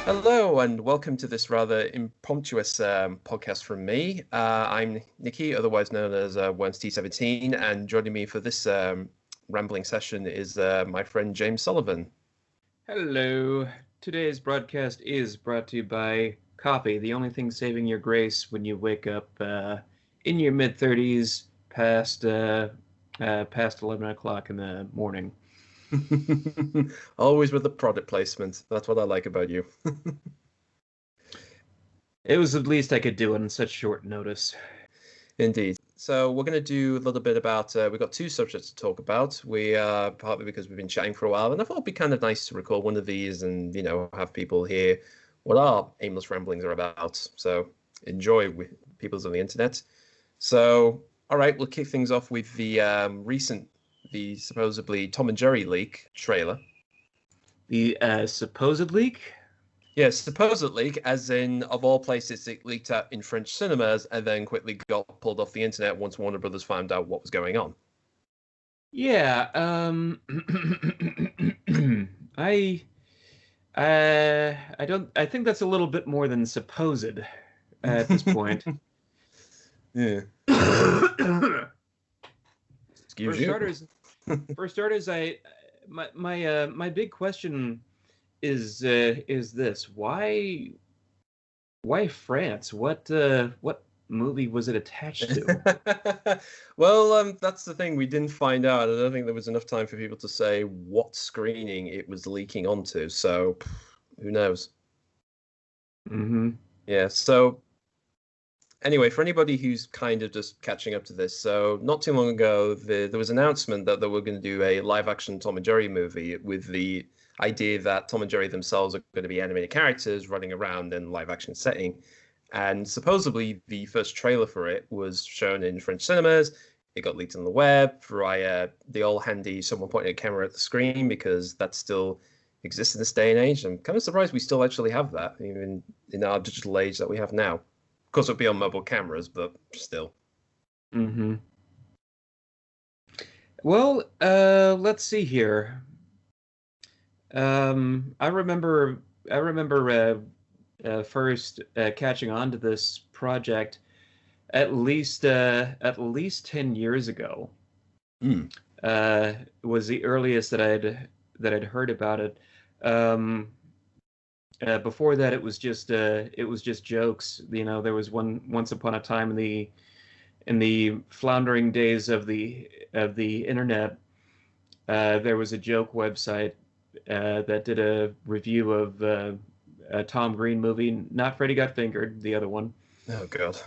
Hello, and welcome to this rather impromptuous podcast from me. I'm Nikki, otherwise known as Worms T17, and joining me for this rambling session is my friend James Sullivan. Hello. Today's broadcast is brought to you by coffee, the only thing saving your grace when you wake up in your mid-30s past 11 o'clock in the morning. Always with the product placement. That's what I like about you. It was the least I could do on such short notice. Indeed. So we're going to do a little bit about, we've got two subjects to talk about. We partly because we've been chatting for a while, and I thought it'd be kind of nice to record one of these and, have people hear what our aimless ramblings are about. So enjoy with peoples on the internet. So, all right, we'll kick things off with the the supposedly Tom and Jerry leak trailer. The supposed leak? Yes, supposed leak, as in, of all places, it leaked out in French cinemas and then quickly got pulled off the internet once Warner Brothers found out what was going on. Yeah, I think that's a little bit more than supposed at this point. Yeah. Excuse you. For starters, my big question is this: why France? What movie was it attached to? Well, that's the thing. We didn't find out. I don't think there was enough time for people to say what screening it was leaking onto. So, who knows? Mm-hmm. Yeah. So, anyway, for anybody who's kind of just catching up to this, so not too long ago, there was an announcement that they were going to do a live-action Tom and Jerry movie with the idea that Tom and Jerry themselves are going to be animated characters running around in live-action setting. And supposedly the first trailer for it was shown in French cinemas. It got leaked on the web via the old handy someone pointing a camera at the screen, because that still exists in this day and age. I'm kind of surprised we still actually have that, even in our digital age that we have now. Of course, it'll be on mobile cameras, but still. Mm-hmm. Well, let's see here. I remember first catching on to this project at least 10 years ago. Was the earliest that I'd heard about it. Before that, it was just jokes. There was once upon a time in the floundering days of the internet, there was a joke website that did a review of a Tom Green movie, not Freddy Got Fingered, the other one. Oh God.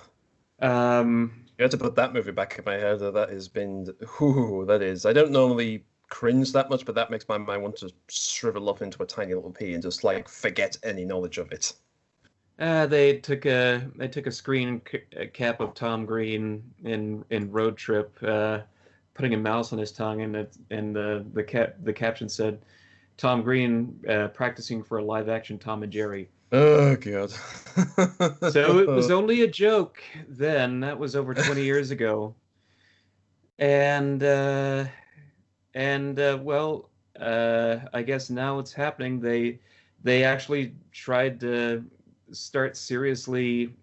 You had to put that movie back in my head. That has been, that is. I don't normally cringe that much, but that makes my mind want to shrivel up into a tiny little pea and just forget any knowledge of it. They took a screen cap of Tom Green in Road Trip, putting a mouse on his tongue, and the caption said, "Tom Green practicing for a live action Tom and Jerry." Oh God. So it was only a joke then. That was over 20 years ago. And well, I guess now it's happening. They actually tried to start seriously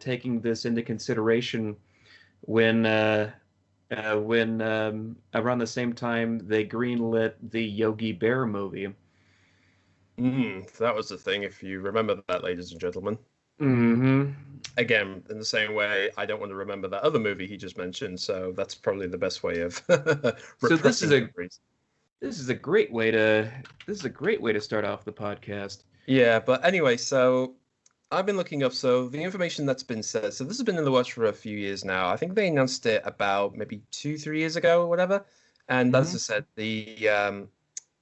taking this into consideration when around the same time they greenlit the Yogi Bear movie. That was the thing, if you remember that, ladies and gentlemen. Mm-hmm. Again, in the same way, I don't want to remember that other movie he just mentioned, so that's probably the best way of So this is memories. This is a great way to start off the podcast. Yeah, but anyway, so I've been looking up, so the information that's been said, so this has been in the works for a few years now. I think they announced it about maybe 2-3 years ago or whatever. And as I said,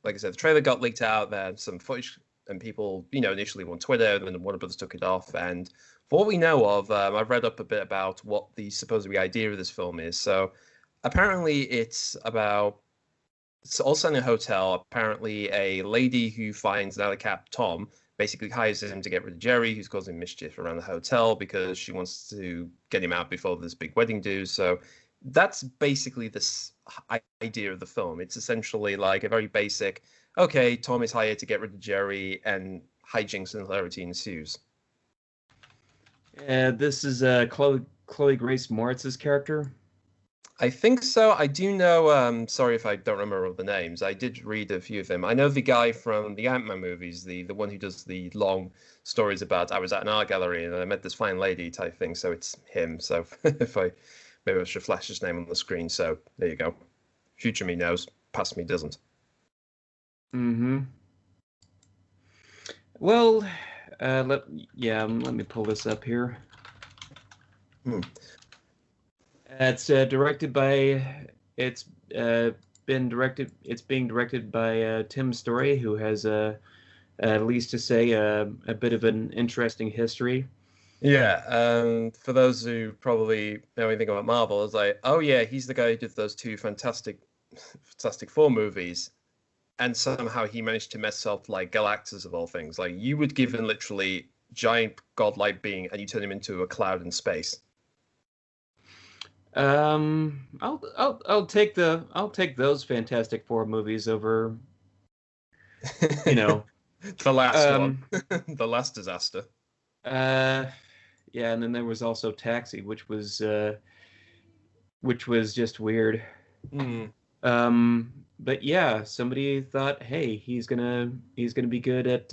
like I said, the trailer got leaked out. There's some footage, and people, initially on Twitter, and then Warner Brothers took it off. And for what we know of, I've read up a bit about what the supposed idea of this film is. So apparently it's all set in a hotel. Apparently a lady who finds an alley cat, Tom, basically hires him to get rid of Jerry, who's causing mischief around the hotel because she wants to get him out before this big wedding due. So that's basically this idea of the film. It's essentially like a very basic, okay, Tom is hired to get rid of Jerry, and hijinks and hilarity ensues. This is Chloe Grace Moritz's character. I think so. I do know. Sorry if I don't remember all the names. I did read a few of them. I know the guy from the Ant-Man movies, the one who does the long stories about I was at an art gallery and I met this fine lady type thing. So it's him. So if maybe I should flash his name on the screen. So there you go. Future me knows. Past me doesn't. Mm-hmm. Well, let me pull this up here. It's being directed by Tim Story, who has at least to say a bit of an interesting history. Yeah, for those who probably know anything about Marvel, it's like, oh yeah, he's the guy who did those two Fantastic Four movies, and somehow he managed to mess up like Galactus of all things. Like you would give him literally giant godlike being, and you turn him into a cloud in space. I'll take those Fantastic Four movies over, the last one, the last disaster. Yeah, and then there was also Taxi, which was just weird. But yeah, somebody thought, hey, he's gonna be good at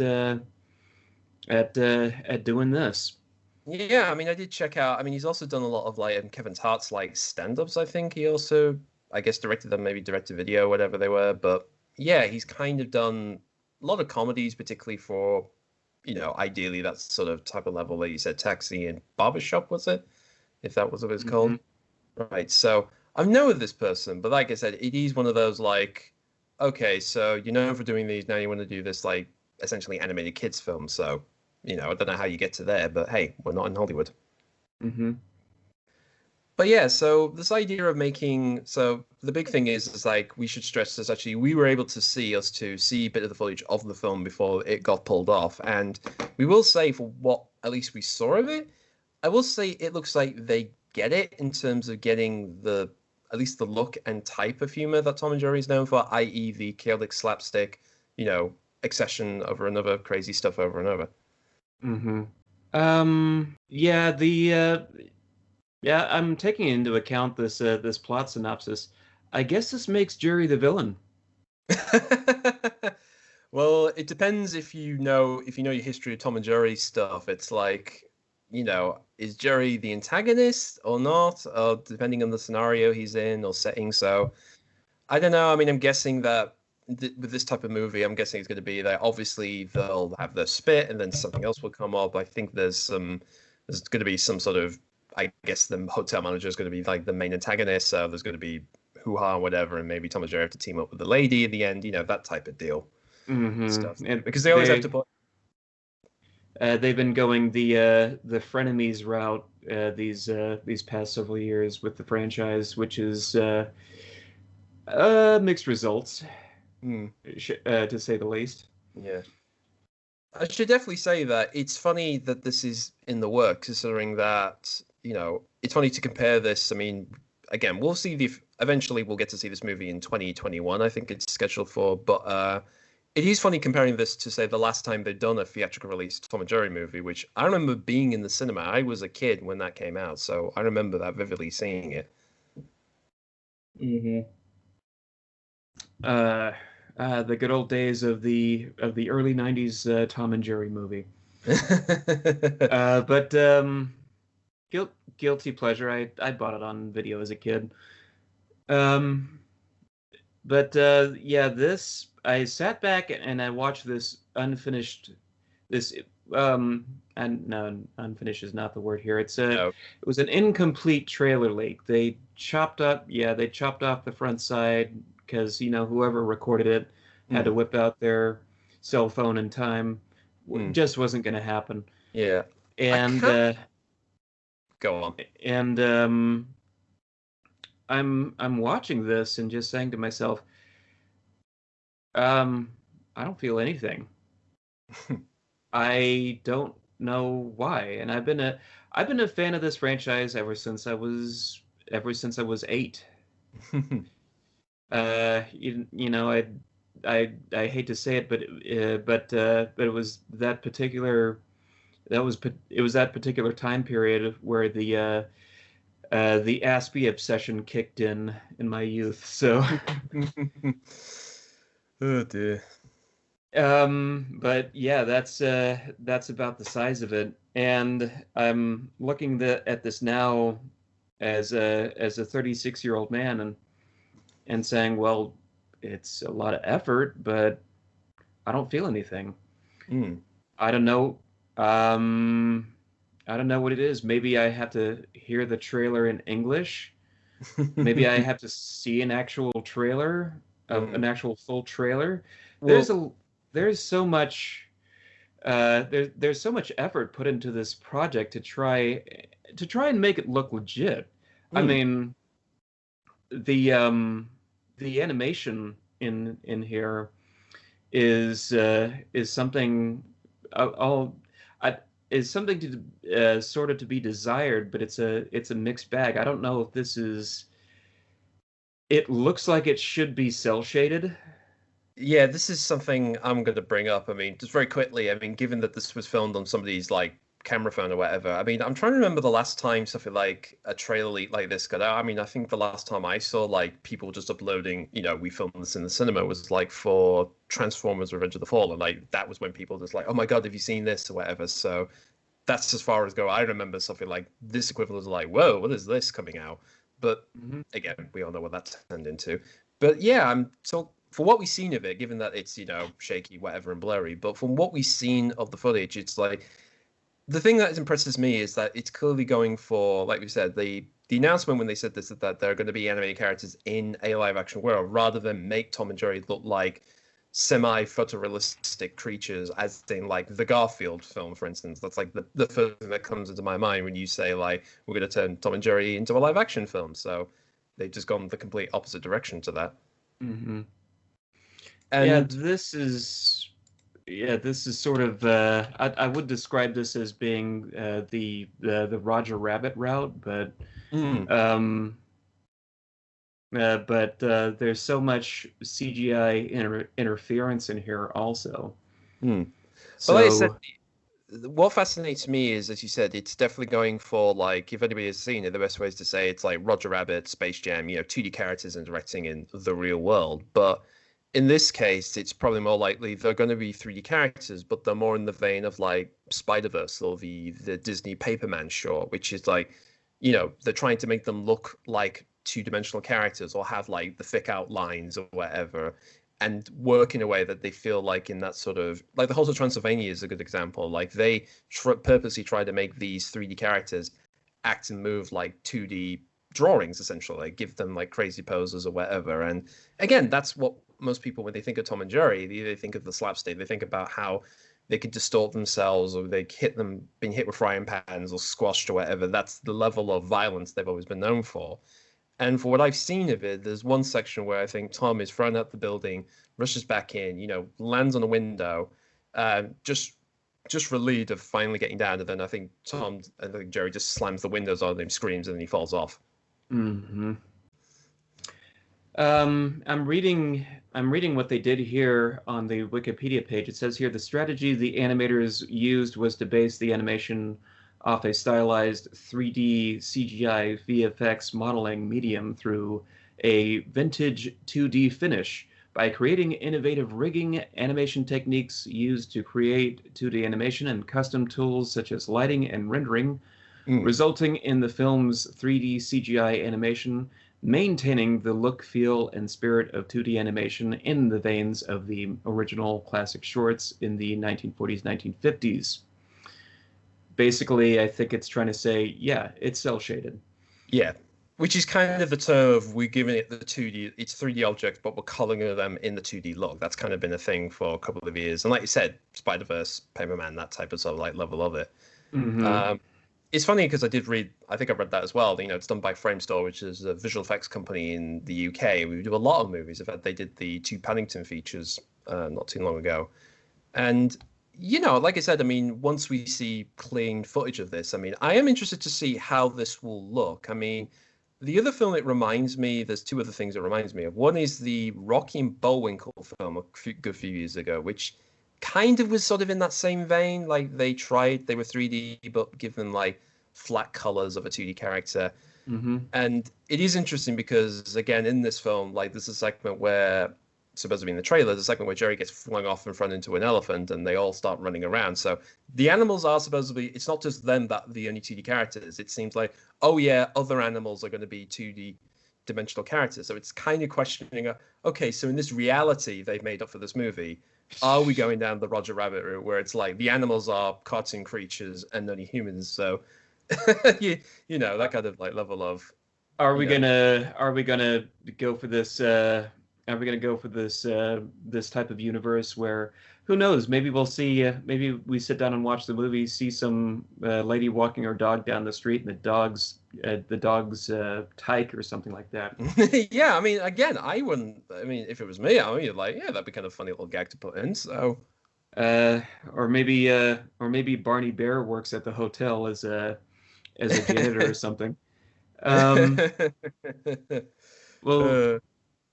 doing this. Yeah, I mean, I did check out. I mean, he's also done a lot of like Kevin Hart's like stand-ups. I think he also, I guess, directed them, maybe directed video, whatever they were. But yeah, he's kind of done a lot of comedies, particularly for, ideally that sort of type of level that you said, Taxi and Barbershop, was it? If that was what it's called, right? So I know of this person, but like I said, it is one of those like, okay, so you're known for doing these, now you want to do this like essentially animated kids film, so. I don't know how you get to there, but hey, we're not in Hollywood. But yeah, so this idea of so the big thing is like, we should stress this actually, we were able to see a bit of the footage of the film before it got pulled off. And we will say for what at least we saw of it, I will say it looks like they get it in terms of getting at least the look and type of humor that Tom and Jerry is known for, i.e. the chaotic slapstick, accession over another, crazy stuff over and over. I'm taking into account this plot synopsis. I guess this makes Jerry the villain. Well, it depends if you know your history of Tom and Jerry stuff. It's like, is Jerry the antagonist or not? Or depending on the scenario he's in or setting. So I don't know. I mean, I'm guessing that with this type of movie, I'm guessing it's going to be that obviously they'll have their spit and then something else will come up. I think there's going to be some sort of, I guess the hotel manager is going to be like the main antagonist. So there's going to be hoo-ha or whatever. And maybe Tom and Jerry have to team up with the lady at the end, that type of deal. Stuff. Because they always have to put. They've been going the frenemies route these past several years with the franchise, which is mixed results. To say the least. Yeah. I should definitely say that it's funny that this is in the works, considering that, it's funny to compare this. I mean, again, we'll see eventually we'll get to see this movie in 2021, I think it's scheduled for, but it is funny comparing this to, say, the last time they'd done a theatrical release Tom and Jerry movie, which I remember being in the cinema. I was a kid when that came out, so I remember that vividly seeing it. The good old days of the early '90s Tom and Jerry movie. But guilty pleasure. I bought it on video as a kid. This I sat back and I watched this unfinished. And no, unfinished is not the word here. It was an incomplete trailer leak. They chopped off the front side, because whoever recorded it had to whip out their cell phone in time. Just wasn't going to happen. Yeah. And go on. And I'm watching this and just saying to myself, I don't feel anything. I don't know why. And I've been a fan of this franchise ever since I was 8. I I hate to say it, but it was that particular it was that particular time period where the Aspie obsession kicked in my youth. So, Oh dear. but yeah, that's about the size of it. And I'm looking at this now as a 36-year-old man and saying, well, it's a lot of effort, but I don't feel anything. Mm. I don't know. Um, I don't know what it is. Maybe I have to hear the trailer in English. Maybe I have to see an actual trailer of an Mm. actual full trailer. There's Well, a there's so much there's so much effort put into this project to try and make it look legit. I mm. mean, the animation in here is something all I, is something to sort of to be desired, but it's a mixed bag. I don't know if this is. It looks like it should be cell shaded. Yeah, this is something I'm going to bring up. I mean, just very quickly. I mean, given that this was filmed on somebody's like camera phone or whatever. I mean, I'm trying to remember the last time something like a trailer like this got out. I mean, I think the last time I saw like people just uploading, we filmed this in the cinema was like for Transformers: Revenge of the Fallen. Like that was when people just like, oh my God, have you seen this or whatever? So that's as far as go. I remember something like this equivalent of like, whoa, what is this coming out? But Mm-hmm. again, we all know what that turned into. But yeah, I'm so for what we've seen of it, given that it's shaky, whatever, and blurry. But from what we've seen of the footage, it's like the thing that impresses me is that it's clearly going for, like we said, the announcement when they said this that there are going to be animated characters in a live action world rather than make Tom and Jerry look like semi-photorealistic creatures, as in like the Garfield film, for instance. That's like the first thing that comes into my mind when you say like we're going to turn Tom and Jerry into a live action film. So they've just gone the complete opposite direction to that. Mm-hmm. Yeah, And this is sort of I would describe this as being the Roger Rabbit route, mm, um, there's so much CGI interference in here also. mm. But like I said, So what fascinates me is, as you said, it's definitely going for like, if anybody has seen it, the best way is to say it's like Roger Rabbit, Space Jam, 2D characters interacting in the real world. But in this case, it's probably more likely they're going to be 3D characters, but they're more in the vein of like Spider-Verse or the Disney Paperman short, which is like, they're trying to make them look like two-dimensional characters or have like the thick outlines or whatever and work in a way that they feel like in that sort of like the Hotel Transylvania is a good example. Like they purposely try to make these 3D characters act and move like 2D drawings, essentially, like give them like crazy poses or whatever. And again, that's what most people, when they think of Tom and Jerry, they think of the slapstick. They think about how they could distort themselves or they being hit with frying pans or squashed or whatever. That's the level of violence they've always been known for. And for what I've seen of it, there's one section where I think Tom is thrown out the building, rushes back in, lands on a window, just relieved of finally getting down. And then I think Jerry just slams the windows on him, screams, and then he falls off. hmm I'm reading what they did here on the Wikipedia page. It says here the strategy the animators used was to base the animation off a stylized 3D CGI VFX modeling medium through a vintage 2D finish by creating innovative rigging animation techniques used to create 2D animation and custom tools such as lighting and rendering, resulting in the film's 3D CGI animation maintaining the look, feel, and spirit of 2D animation in the veins of the original classic shorts in the 1940s, 1950s. Basically, I think it's trying to say, yeah, it's cell shaded. Yeah, which is kind of the term of we're giving it the 2D, it's 3D objects, but we're coloring them in the 2D look. That's kind of been a thing for a couple of years. And like you said, Spider-Verse, Paperman, that type of sort of like level of it. Mm-hmm. It's funny because I think I read that as well. It's done by Framestore, which is a visual effects company in the UK. We do a lot of movies. In fact, they did the two Paddington features not too long ago. And like I said, I mean, once we see clean footage of this, I mean, I am interested to see how this will look. I mean, The other film it reminds me, there's two other things it reminds me of. One is the Rocky and Bullwinkle film good few years ago, which kind of was sort of in that same vein. Like they were 3D, but give them like flat colors of a 2D character. Mm-hmm. And it is interesting because, again, in this film, like there's a segment where, supposed to be in the trailer, there's a segment where Jerry gets flung off in front into an elephant and they all start running around. So the animals are supposed to be, it's not just them that the only 2D characters. It seems like, oh yeah, other animals are going to be 2D dimensional characters. So it's kind of questioning, okay, so in this reality they've made up for this movie, are we going down the Roger Rabbit route where it's like the animals are cartoon creatures and only humans? So you know, that kind of like level of. Are we gonna go for this? Are we gonna go for this type of universe where, who knows? Maybe we'll see. Maybe we sit down and watch the movie, see some lady walking her dog down the street, and the dog's tyke or something like that. Yeah, I mean, again, I wouldn't. I mean, if it was me, I would like, yeah, that'd be kind of a funny little gag to put in. So. Or maybe Barney Bear works at the hotel as a janitor or something. We'll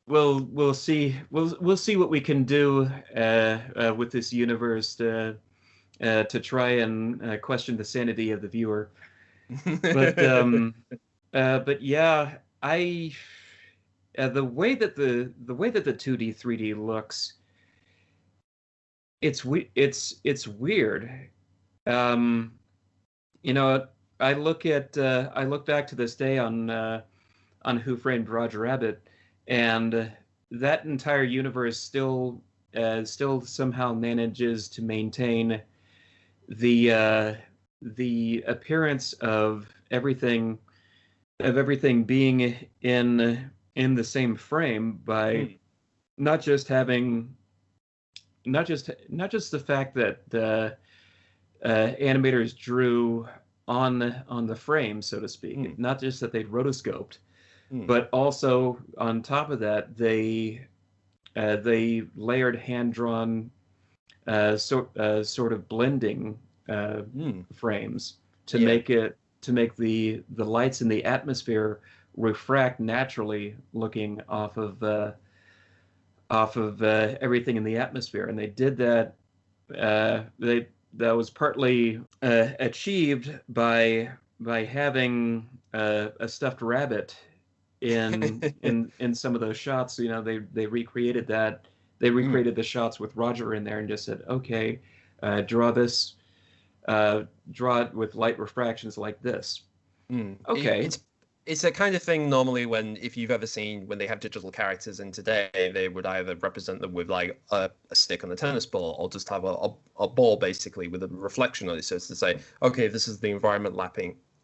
we'll see what we can do with this universe to try and question the sanity of the viewer. But yeah, the way that the 2D 3D looks, it's weird. You know, I look back to this day on Who Framed Roger Rabbit, and that entire universe still somehow manages to maintain the appearance of everything being in the same frame by not just the fact that animators drew on the frame, so to speak. Not just that they rotoscoped, but also on top of that they layered hand-drawn sort of blending frames to make the lights in the atmosphere refract naturally, looking off of everything in the atmosphere. And they did that. That was partly achieved by having a stuffed rabbit in some of those shots. You know, they recreated that. They recreated the shots with Roger in there and just said, okay, draw it with light refractions like this. Okay. It's a kind of thing normally if you've ever seen when they have digital characters in today, they would either represent them with like a stick on a tennis ball or just have a ball basically with a reflection on it. So it's to say, okay, this is the environment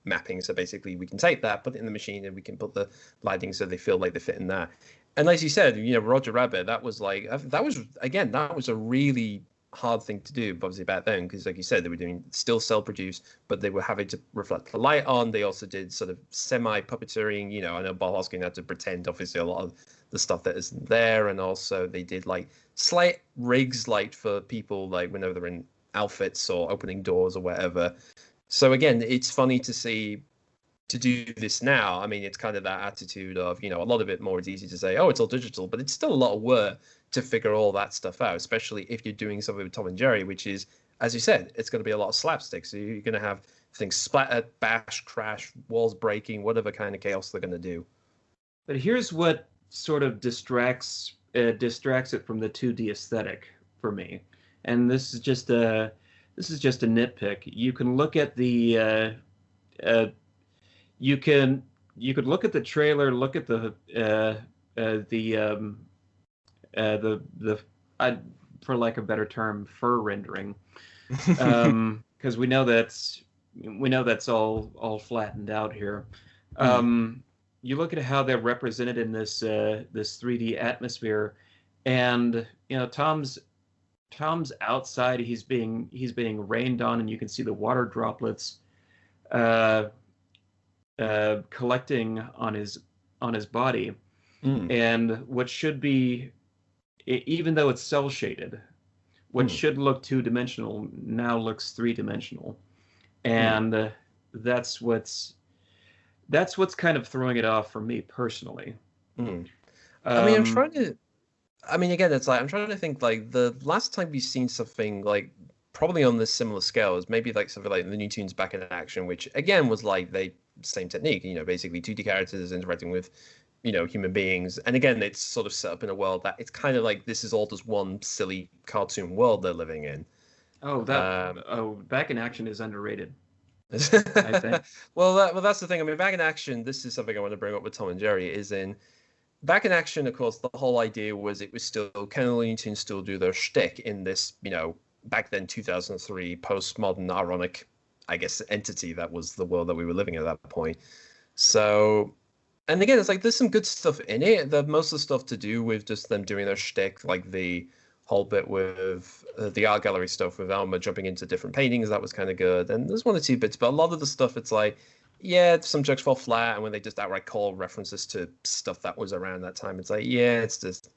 mapping. So basically we can take that, put it in the machine, and we can put the lighting so they feel like they fit in there. And as you said, you know, Roger Rabbit, that was a really hard thing to do, obviously, back then, because like you said, they were doing still self-produced, but they were having to reflect the light on. They also did sort of semi-puppeteering. You know, I know Bob Hoskins had to pretend obviously a lot of the stuff that isn't there, and also they did like slight rigs like for people like whenever they're in outfits or opening doors or whatever. So again, it's funny to see to do this now. I mean, it's kind of that attitude of, you know, a lot of it more, it's easy to say, oh, it's all digital, but it's still a lot of work to figure all that stuff out, especially if you're doing something with Tom and Jerry, which is, as you said, it's going to be a lot of slapstick. So you're going to have things splatter, bash, crash, walls breaking, whatever kind of chaos they're going to do. But here's what sort of distracts it from the 2D aesthetic for me. And this is just a nitpick. You can look at the you could look at the trailer, look at the for lack of a better term, fur rendering, because we know that's all flattened out here. You look at how they're represented in this 3D atmosphere, and you know Tom's outside. He's being rained on, and you can see the water droplets collecting on his body, and what should be, even though it's cell shaded, what should look 2-dimensional now looks 3-dimensional, and that's what's that's what's kind of throwing it off for me personally. Mm. I mean, Um, again, it's like I'm trying to think like the last time we've seen something like probably on this similar scale is maybe like something like the New Tunes Back in Action, which again was like they same technique, basically 2D characters interacting with, human beings. And again, it's sort of set up in a world that it's kind of like this is all just one silly cartoon world they're living in. Back in Action is underrated, I think. Well, that's the thing. I mean, Back in Action, this is something I want to bring up with Tom and Jerry, is in Back in Action, of course, the whole idea was it was still Ken and Looney Tunes still do their shtick in this, back then 2003 postmodern ironic, I guess, entity that was the world that we were living at that point. So, and again, it's like there's some good stuff in it. Most of the stuff to do with just them doing their shtick, like the whole bit with the art gallery stuff with Elmer jumping into different paintings, that was kind of good. And there's one or two bits, but a lot of the stuff, it's like, yeah, some jokes fall flat, and when they just outright call references to stuff that was around that time, it's like, yeah, it's just,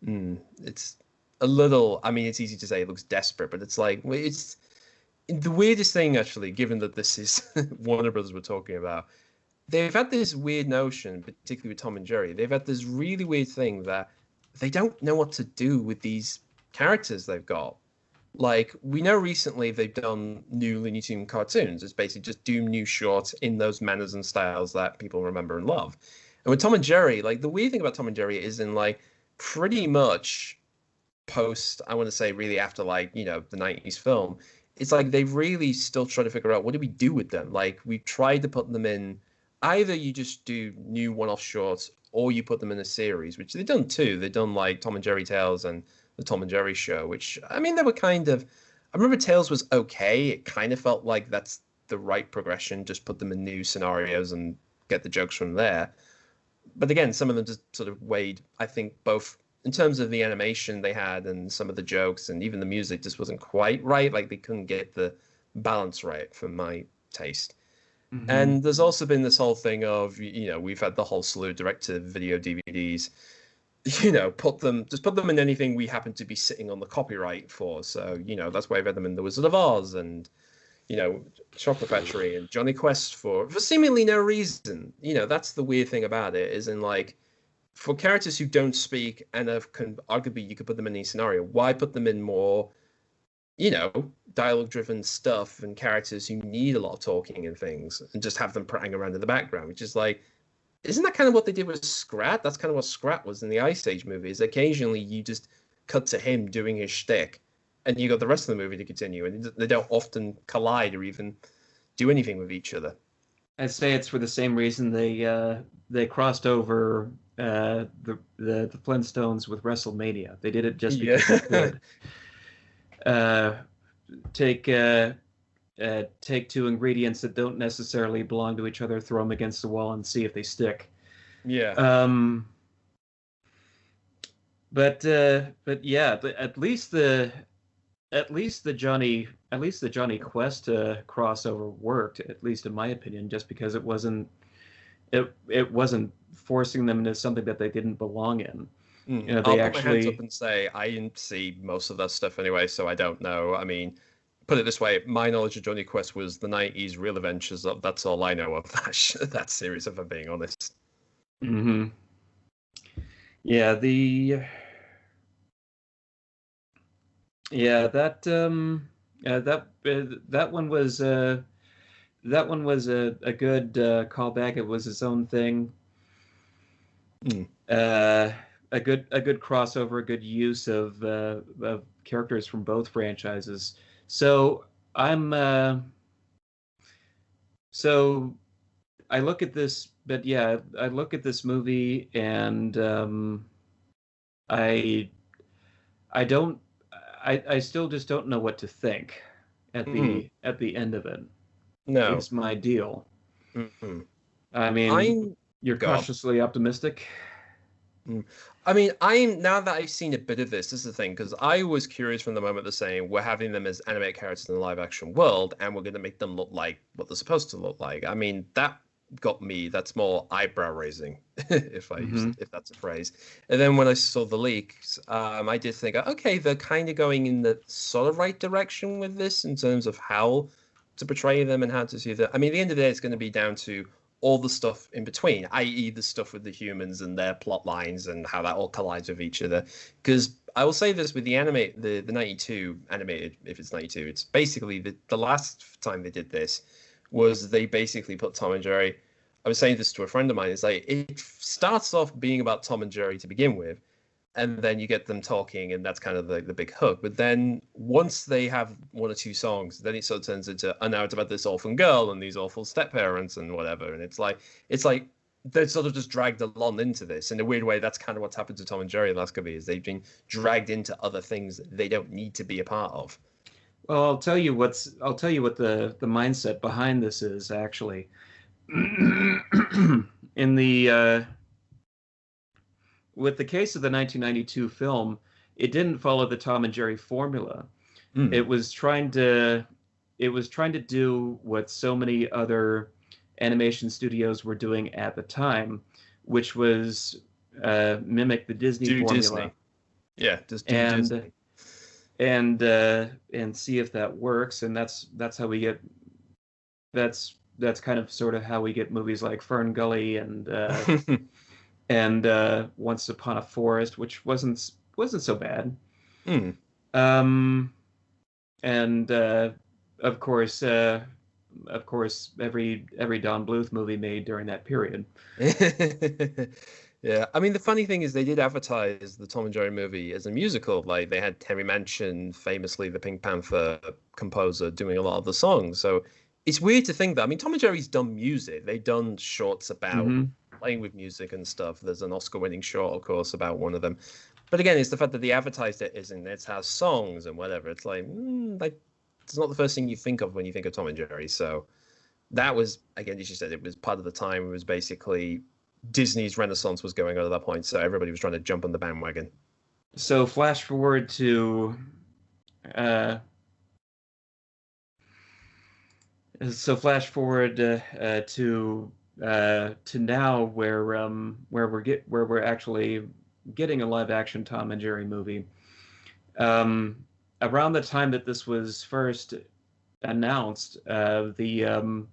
it's a little. I mean, it's easy to say it looks desperate, but it's like it's the weirdest thing actually. Given that this is Warner Brothers we're talking about, they've had this weird notion, particularly with Tom and Jerry. They've had this really weird thing that they don't know what to do with these characters they've got. Like, we know recently they've done new Looney Tunes cartoons. It's basically just do new shorts in those manners and styles that people remember and love. And with Tom and Jerry, like, the weird thing about Tom and Jerry is in, like, pretty much post, I want to say, really after, like, the 90s film, it's like they've really still trying to figure out what do we do with them. Like, we've tried to put them in, either you just do new one-off shorts or you put them in a series, which they've done too. They've done, like, Tom and Jerry Tales and the Tom and Jerry show, which, I mean, they were kind of, I remember Tales was okay. It kind of felt like that's the right progression. Just put them in new scenarios and get the jokes from there. But again, some of them just sort of weighed, I think, both in terms of the animation they had and some of the jokes and even the music just wasn't quite right. Like they couldn't get the balance right for my taste. Mm-hmm. And there's also been this whole thing of, we've had the whole slew of direct-to-video DVDs, put them in anything we happen to be sitting on the copyright for. So, that's why I've had them in The Wizard of Oz and, Chocolate Factory and Johnny Quest for seemingly no reason. That's the weird thing about it, is in like, for characters who don't speak and arguably you could put them in any scenario, why put them in more, dialogue-driven stuff and characters who need a lot of talking and things and just have them prattling around in the background, which is like, isn't that kind of what they did with Scrat? That's kind of what Scrat was in the Ice Age movies. Occasionally, you just cut to him doing his shtick, and you got the rest of the movie to continue, and they don't often collide or even do anything with each other. I'd say it's for the same reason they crossed over the Flintstones with WrestleMania. They did it just because they could. Take two ingredients that don't necessarily belong to each other, throw them against the wall, and see if they stick. Yeah. But yeah, at least the Johnny Quest crossover worked, at least in my opinion, just because it wasn't forcing them into something that they didn't belong in. I'll put my hands up and say I didn't see most of that stuff anyway, so I don't know. I mean, put it this way, my knowledge of Johnny Quest was the 90s Real Adventures. That's all I know of that series, if I'm being honest. Mm-hmm. Yeah, that one was a good callback. It was its own thing. A good crossover, a good use of characters from both franchises. So I look at this, but yeah, I look at this movie and I still just don't know what to think at the end of it. No, it's my deal. Mm-hmm. I mean, you're cautiously optimistic. I mean, now that I've seen a bit of this is the thing, because I was curious from the moment they're saying we're having them as animated characters in the live action world and we're going to make them look like what they're supposed to look like. I mean, that got me. That's more eyebrow raising, if that's a phrase. And then when I saw the leaks, I did think, okay, they're kind of going in the sort of right direction with this in terms of how to portray them and how to see them. I mean, at the end of the day, it's going to be down to all the stuff in between, i.e. the stuff with the humans and their plot lines and how that all collides with each other. Because I will say this with the 92 animated, if it's 92, it's basically the last time they did this was they basically put Tom and Jerry. I was saying this to a friend of mine. It's like it starts off being about Tom and Jerry to begin with, and then you get them talking, and that's kind of the big hook. But then once they have one or two songs, then it sort of turns into, oh, now it's about this orphan girl and these awful step parents and whatever. And it's like they're sort of just dragged along into this. In a weird way, that's kind of what's happened to Tom and Jerry the last couple of years. They've been dragged into other things that they don't need to be a part of. Well, I'll tell you what the mindset behind this is actually. In the with the case of the 1992 film, it didn't follow the Tom and Jerry formula. It was trying to do what so many other animation studios were doing at the time, which was mimic the Disney formula. Disney. Yeah, just do Disney. And see if that works. And that's how we get that's kind of sort of how we get movies like Fern Gully and Once Upon a Forest, which wasn't so bad. And of course, every Don Bluth movie made during that period. Yeah, I mean, the funny thing is they did advertise the Tom and Jerry movie as a musical. Like, they had Terry Manchin, famously the Pink Panther composer, doing a lot of the songs. So it's weird to think that. I mean, Tom and Jerry's done music. They've done shorts about playing with music and stuff. There's an Oscar-winning short, of course, about one of them. But again, it's the fact that they advertised it isn't. It has songs and whatever. It's like it's not the first thing you think of when you think of Tom and Jerry. So that was, again, as you said, it was part of the time. It was basically Disney's renaissance was going on at that point, so everybody was trying to jump on the bandwagon. So flash forward to to now, where we're actually getting a live action Tom and Jerry movie. Around the time that this was first announced, the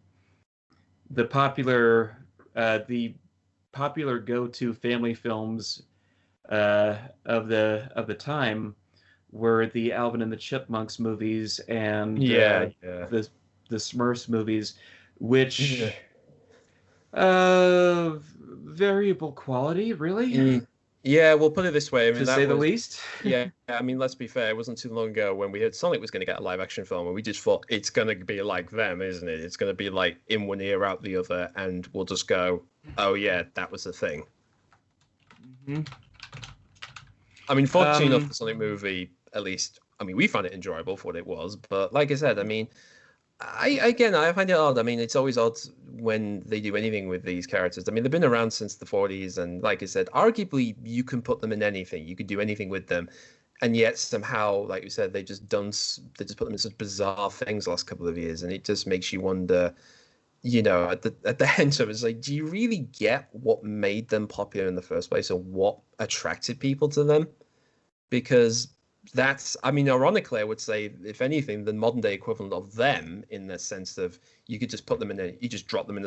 popular go-to family films of the time were the Alvin and the Chipmunks movies and the Smurfs movies, which variable quality, really. Yeah, we'll put it this way. I mean, to say the least. Yeah, I mean, let's be fair. It wasn't too long ago when we heard Sonic was going to get a live-action film, and we just thought it's going to be like them, isn't it? It's going to be like in one ear, out the other, and we'll just go, oh yeah, that was the thing. I mean, fortunately enough, the Sonic movie, at least, I mean, we found it enjoyable for what it was. But like I said, I mean, I find it odd. I mean, it's always odd when they do anything with these characters. I mean, they've been around since the 40s, and like I said, arguably you can put them in anything. You could do anything with them, and yet somehow, like you said, they just put them in such bizarre things the last couple of years, and it just makes you wonder. You know, at the end of it, it's like, do you really get what made them popular in the first place, or what attracted people to them? Because that's, I mean, ironically, I would say, if anything, the modern day equivalent of them, in the sense of you could just put them you just drop them in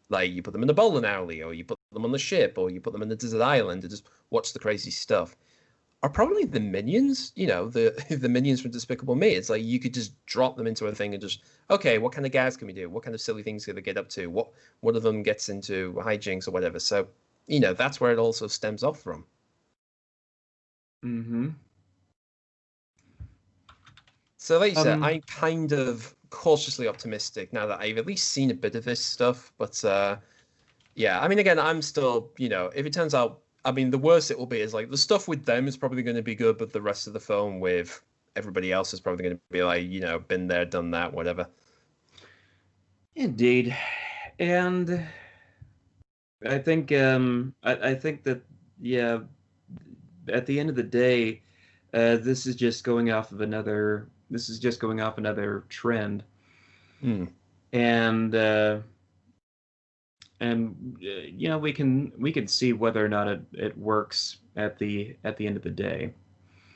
like you put them in a bowling alley, or you put them on the ship, or you put them in a desert island to just watch the crazy stuff, are probably the Minions. You know, the Minions from Despicable Me. It's like you could just drop them into a thing and just, okay, what kind of gags can we do? What kind of silly things can they get up to? What one of them gets into hijinks or whatever. So, you know, that's where it also stems off from. So like you said, I'm kind of cautiously optimistic now that I've at least seen a bit of this stuff. But yeah, I mean, again, I'm still, you know, if it turns out, I mean, the worst it will be is like the stuff with them is probably going to be good, but the rest of the film with everybody else is probably going to be like, you know, been there, done that, whatever. Indeed. And I think that, yeah, at the end of the day, this is just going off another trend. And you know, we can see whether or not it works at the end of the day.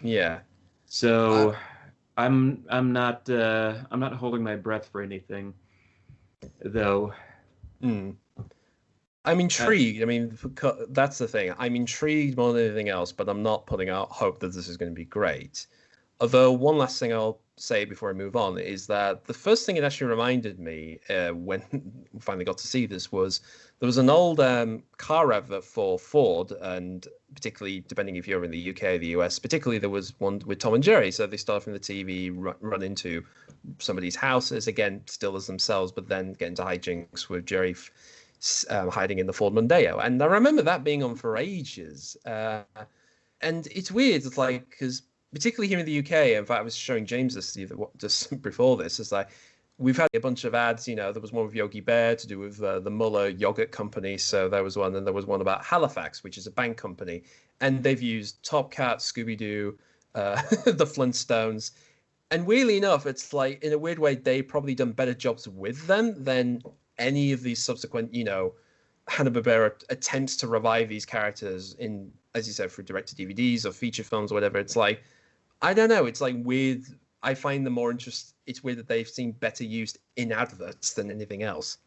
Yeah. So I'm not holding my breath for anything, though. I'm Uh, intrigued. I mean, that's the thing. I'm intrigued more than anything else, but I'm not putting out hope that this is going to be great. Although one last thing I'll say before I move on is that the first thing it actually reminded me when we finally got to see this was there was an old car advert for Ford, and particularly depending if you're in the UK or the US, particularly there was one with Tom and Jerry. So they start from the TV, run into somebody's houses again, still as themselves, but then get into hijinks with Jerry hiding in the Ford Mondeo. And I remember that being on for ages. And it's weird. It's like because particularly here in the UK. In fact, I was showing James this just before this. It's like we've had a bunch of ads. There was one with Yogi Bear to do with the Muller yogurt company. So there was one, and there was one about Halifax, which is a bank company, and they've used Top Cat, Scooby Doo, the Flintstones. And weirdly enough, it's like in a weird way they probably done better jobs with them than any of these subsequent, Hanna-Barbera attempts to revive these characters in, as you said, through direct to DVDs or feature films or whatever. It's like, I don't know. It's like weird. I find the more interest. It's weird that they've seen better used in adverts than anything else.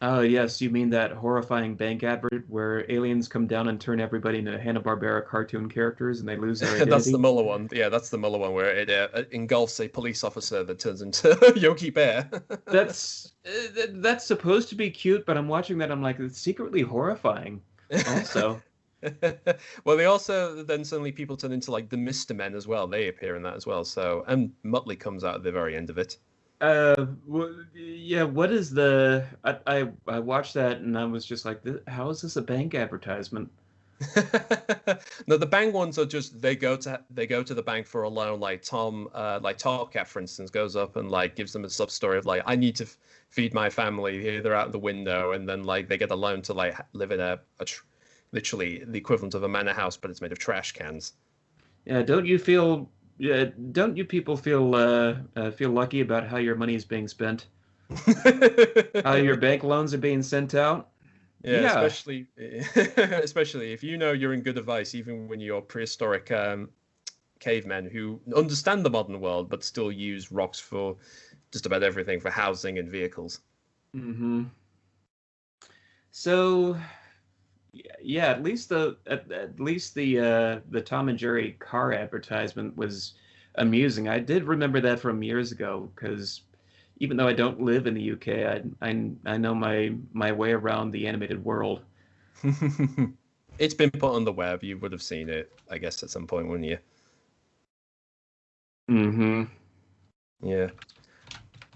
oh yes, you mean that horrifying bank advert where aliens come down and turn everybody into Hanna-Barbera cartoon characters and they lose their That's the identity? Muller one. Yeah, that's the Muller one where it engulfs a police officer that turns into Yogi Bear. That's supposed to be cute, but I'm watching that. I'm like, it's secretly horrifying. Also, Well, they also then suddenly people turn into like the Mister Men as well. They appear in that as well. So and Muttley comes out at the very end of it. yeah. What is the? I watched that and I was just like, how is this a bank advertisement? No, the bank ones are just they go to the bank for a loan. Like Tom, like Top Cat, for instance, goes up and like gives them a sub story of like I need to feed my family. Here they're out the window, and then like they get a loan to like live in literally the equivalent of a manor house, but it's made of trash cans. Yeah. Don't you feel? Yeah. Don't you people feel lucky about how your money is being spent? How your bank loans are being sent out? Yeah, Yeah. especially especially if you know you're in good advice, even when you're prehistoric cavemen who understand the modern world but still use rocks for just about everything for housing and vehicles. Hmm. So yeah, at least the Tom and Jerry car advertisement was amusing. I did remember that from years ago because even though I don't live in the UK, I know my way around the animated world. It's been put on the web. You would have seen it, I guess, at some point, wouldn't you? Hmm. Yeah.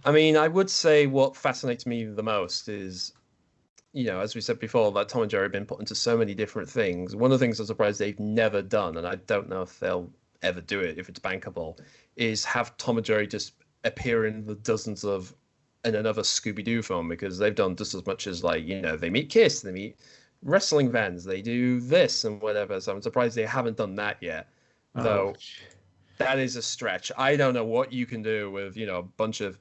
I mean, I would say what fascinates me the most is, as we said before, that Tom and Jerry have been put into so many different things. One of the things I'm surprised they've never done, and I don't know if they'll ever do it if it's bankable, is have Tom and Jerry just appear in the dozens of in another Scooby Doo film because they've done just as much as like, they meet Kiss, they meet wrestling fans, they do this and whatever. So I'm surprised they haven't done that yet. Oh, Though that is a stretch. I don't know what you can do with, a bunch of,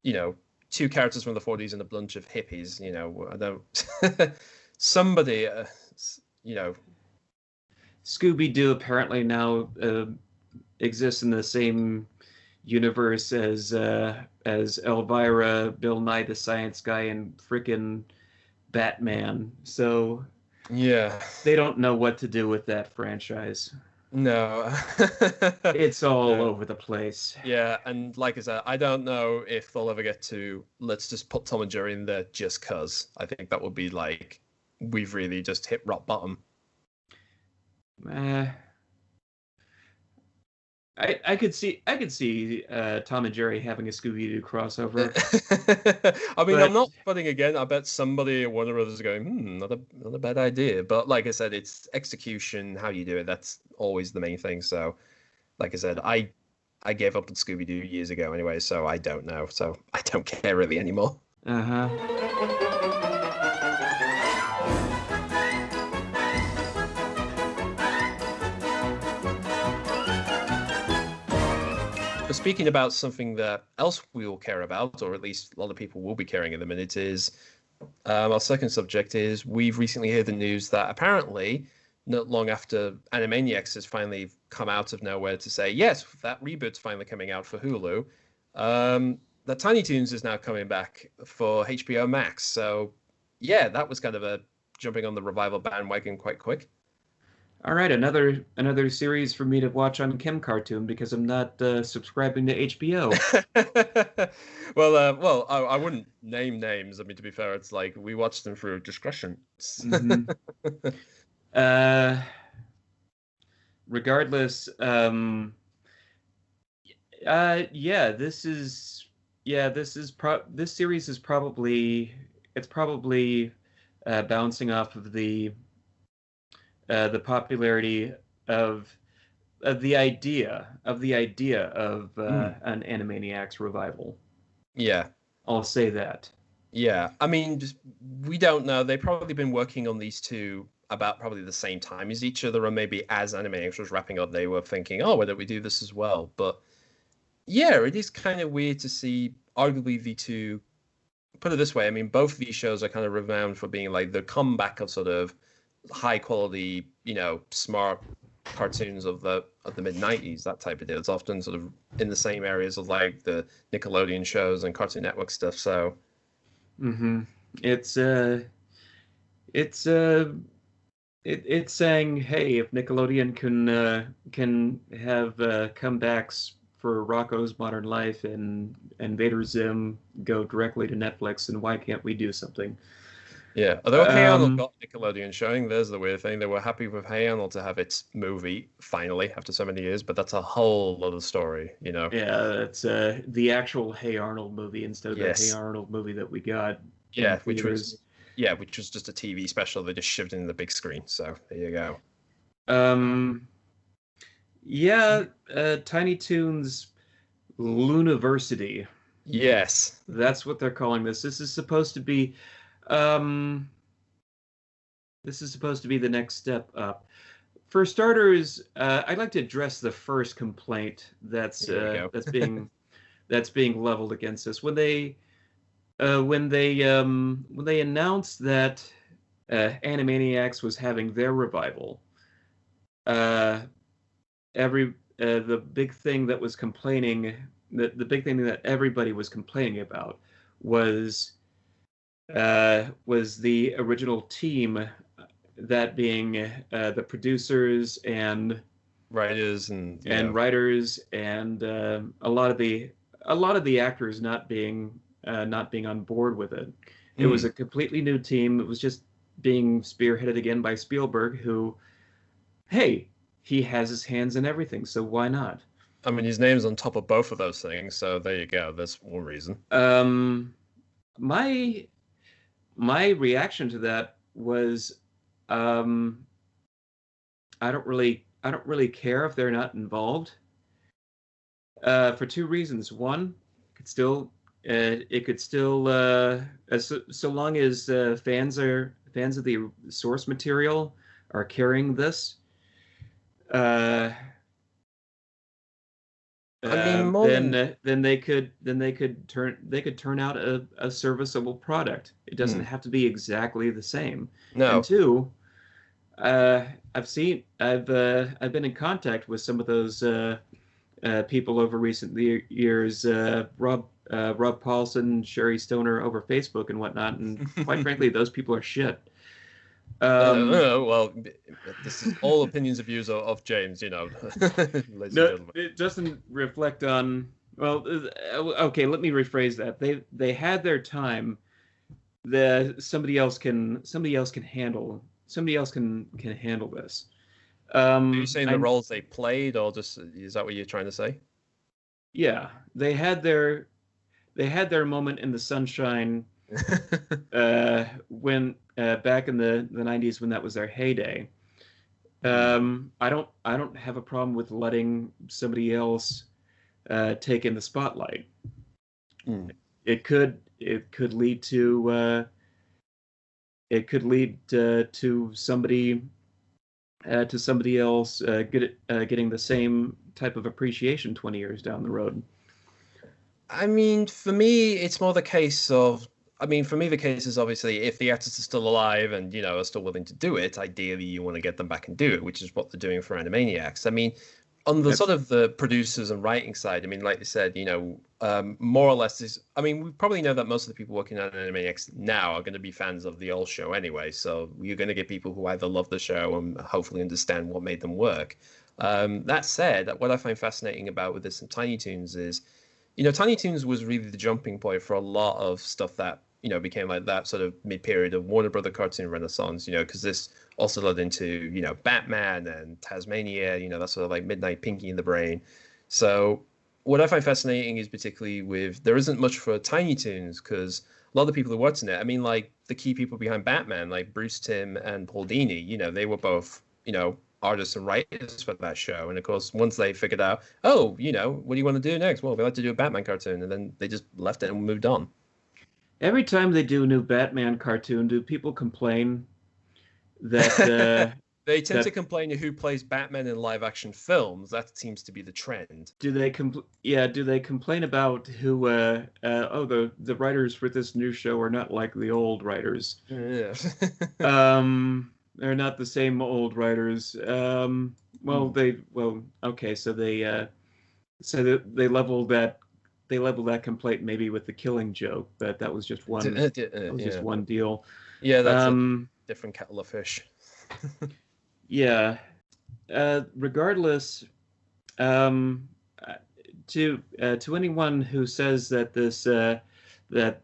you know, two characters from the 40s and a bunch of hippies. I don't. Somebody, you know, Scooby Doo apparently now exists in the same universe as Elvira, Bill Nye the Science Guy, and frickin' Batman. So yeah, they don't know what to do with that franchise. no, It's all no. over the place. Yeah, and like I said, I don't know if they'll ever get to let's just put Tom and Jerry in there just cause. I think that would be like we've really just hit rock bottom. Eh, I could see Tom and Jerry having a Scooby Doo crossover, I mean, I'm but not putting again. I bet somebody at Warner Brothers is going, not a bad idea. But like I said, it's execution, how you do it. That's always the main thing. So, like I said, I gave up on Scooby Doo years ago anyway, so I don't know. So I don't care really anymore. uh-huh. But speaking about something that else we will care about, or at least a lot of people will be caring in a minute, is our second subject is we've recently heard the news that apparently, not long after Animaniacs has finally come out of nowhere to say, yes, that reboot's finally coming out for Hulu, that Tiny Toons is now coming back for HBO Max. So, yeah, that was kind of a jumping on the revival bandwagon quite quick. All right, another series for me to watch on Kim Cartoon because I'm not subscribing to HBO. Well, I wouldn't name names. I mean, to be fair, it's like we watch them through discretion. Mm-hmm. Regardless, this series is probably bouncing off of the popularity of the idea of an Animaniacs revival. Yeah, I'll say that. Yeah, I mean, we don't know. They've probably been working on these two about probably the same time as each other, or maybe as Animaniacs was wrapping up, they were thinking, "Oh, why don't we do this as well?" But yeah, it is kind of weird to see, arguably, the two. Put it this way, I mean, both of these shows are kind of renowned for being like the comeback of sort of high quality, smart cartoons of the mid-90s, that type of deal. It's often sort of in the same areas of like the Nickelodeon shows and Cartoon Network stuff. So, it's saying, hey, if Nickelodeon can have comebacks for Rocko's Modern Life and Vader Zim go directly to Netflix, then why can't we do something? Yeah, although Hey Arnold got Nickelodeon showing, there's the weird thing. They were happy with Hey Arnold to have its movie finally after so many years, but that's a whole other story, Yeah, it's the actual Hey Arnold movie instead of the Hey Arnold movie that we got. Yeah, which was just a TV special they just shoved in the big screen. So there you go. Tiny Toons Luniversity. Yes, that's what they're calling this. This is supposed to be the next step up. For starters, I'd like to address the first complaint that's being leveled against us when they announced that Animaniacs was having their revival. The big thing that everybody was complaining about was the original team, that being the producers and writers and a lot of the actors not being on board with it. It was a completely new team. It was just being spearheaded again by Spielberg, who, hey, he has his hands in everything, so why not? I mean, his name's on top of both of those things, so there you go. That's one reason. My reaction to that was, I don't really care if they're not involved. For two reasons. One, so long as fans of the source material are carrying this, then they could turn out a serviceable product. It doesn't have to be exactly the same. No. And two, I've been in contact with some of those people over recent years, Rob Paulson, Sherry Stoner over Facebook and whatnot, and quite frankly, those people are shit. Well, this is all opinions and views of James, No, it doesn't reflect on. Well, okay, let me rephrase that. They had their time. Somebody else can handle this. Are you saying the roles they played, or just is that what you're trying to say? Yeah, they had their moment in the sunshine when back in the 90s, when that was their heyday. I don't have a problem with letting somebody else take in the spotlight. It could lead to somebody else getting the same type of appreciation 20 years down the road. I mean, for me, it's more the case of. The case is obviously if the artists are still alive and are still willing to do it, ideally you want to get them back and do it, which is what they're doing for Animaniacs. I mean, on the Yep. sort of the producers and writing side, I mean, like you said, more or less is. I mean, we probably know that most of the people working on Animaniacs now are going to be fans of the old show anyway. So you're going to get people who either love the show and hopefully understand what made them work. That said, what I find fascinating about with this and Tiny Toons is, Tiny Toons was really the jumping point for a lot of stuff that became like that sort of mid-period of Warner Brother cartoon renaissance. Because this also led into Batman and Tasmania. That sort of like Midnight Pinky in the Brain. So what I find fascinating is particularly with there isn't much for Tiny Toons because a lot of the people who worked in it. I mean, like the key people behind Batman, like Bruce Timm and Paul Dini. They were both artists and writers for that show. And of course, once they figured out, oh, what do you want to do next? Well, we like to do a Batman cartoon, and then they just left it and moved on. Every time they do a new Batman cartoon, do people complain that they tend to complain who plays Batman in live action films? That seems to be the trend. do they complain about who the writers for this new show are not like the old writers? Yeah. They're not the same old writers. Okay, so they leveled that complaint maybe with the Killing Joke, but that was just one. Just one deal. Yeah, that's a different kettle of fish. Yeah. Regardless, to anyone who says that that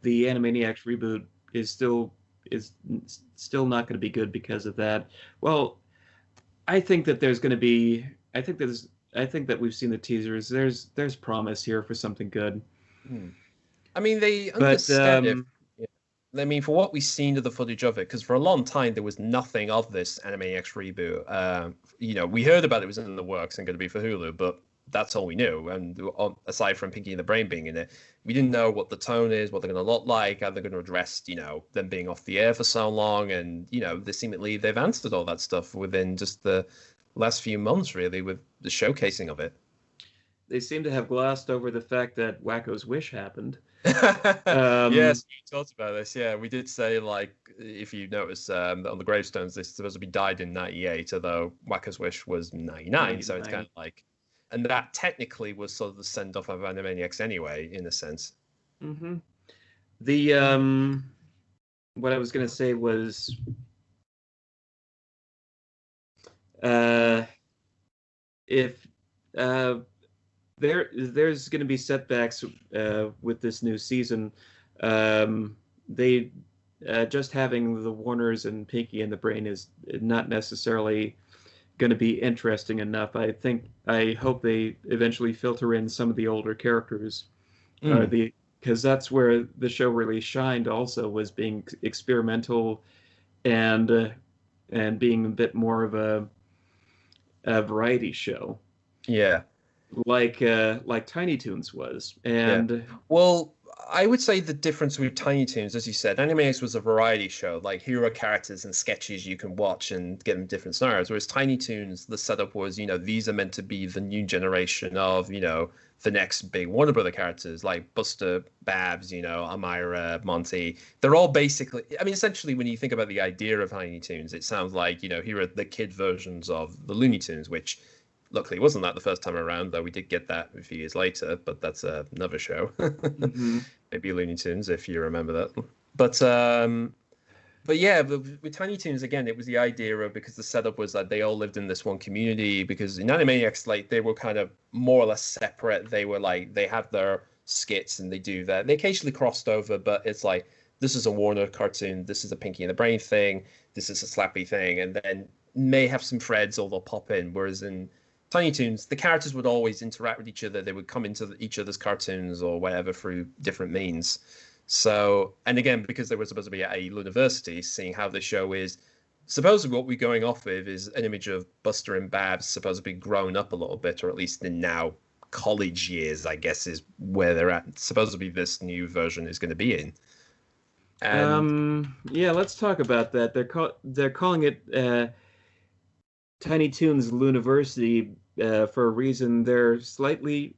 the Animaniacs reboot is still not going to be good because of that, well, I think that there's going to be. I think that we've seen the teasers. There's promise here for something good. I mean, they understand it. I mean, for what we've seen of the footage of it, because for a long time there was nothing of this Animaniacs reboot. We heard about it was in the works and going to be for Hulu, but that's all we knew. And aside from Pinky and the Brain being in it, we didn't know what the tone is, what they're going to look like, how they're going to address, them being off the air for so long. And, they've answered all that stuff within just the last few months, really, with the showcasing of it. They seem to have glossed over the fact that Wacko's Wish happened. Yes, we talked about this. Yeah, we did say, like, if you notice on the gravestones, they're supposed to be died in 98, although Wacko's Wish was 99. So it's kind of like, and that technically was sort of the send off of Animaniacs anyway, in a sense. Mm-hmm. The what I was going to say was if there's going to be setbacks with this new season. They just having the Warners and Pinky and the Brain is not necessarily going to be interesting enough. I hope they eventually filter in some of the older characters, because that's where the show really shined. Also, was being experimental and being a bit more of a variety show. Yeah. Like Tiny Toons was. And yeah. Well, I would say the difference with Tiny Toons, as you said, Animaniacs was a variety show. Like, here are characters and sketches you can watch and get them different scenarios. Whereas Tiny Toons, the setup was, these are meant to be the new generation of, the next big Warner Brother characters like Buster, Babs, Amira, Monty. They're all basically, I mean, essentially, when you think about the idea of Tiny Toons, it sounds like, here are the kid versions of the Looney Tunes, which luckily wasn't that the first time around, though we did get that a few years later, but that's another show. Mm-hmm. Maybe Looney Tunes, if you remember that. But yeah, with Tiny Toons, again, it was the idea of, because the setup was that they all lived in this one community, because in Animaniacs, like, they were kind of more or less separate. They were like, they have their skits and they do that. They occasionally crossed over, but it's like, this is a Warner cartoon, this is a Pinky and the Brain thing, this is a Slappy thing, and then may have some threads or they'll pop in, whereas in Tiny Toons, the characters would always interact with each other. They would come into each other's cartoons or whatever through different means. So, and again, because they were supposed to be at a university, seeing how the show is, supposedly what we're going off with is an image of Buster and Babs supposed to be grown up a little bit, or at least in now college years, I guess, is where they're at. Supposedly this new version is going to be in. And yeah, let's talk about that. They're calling it Tiny Toons Looniversity for a reason. They're slightly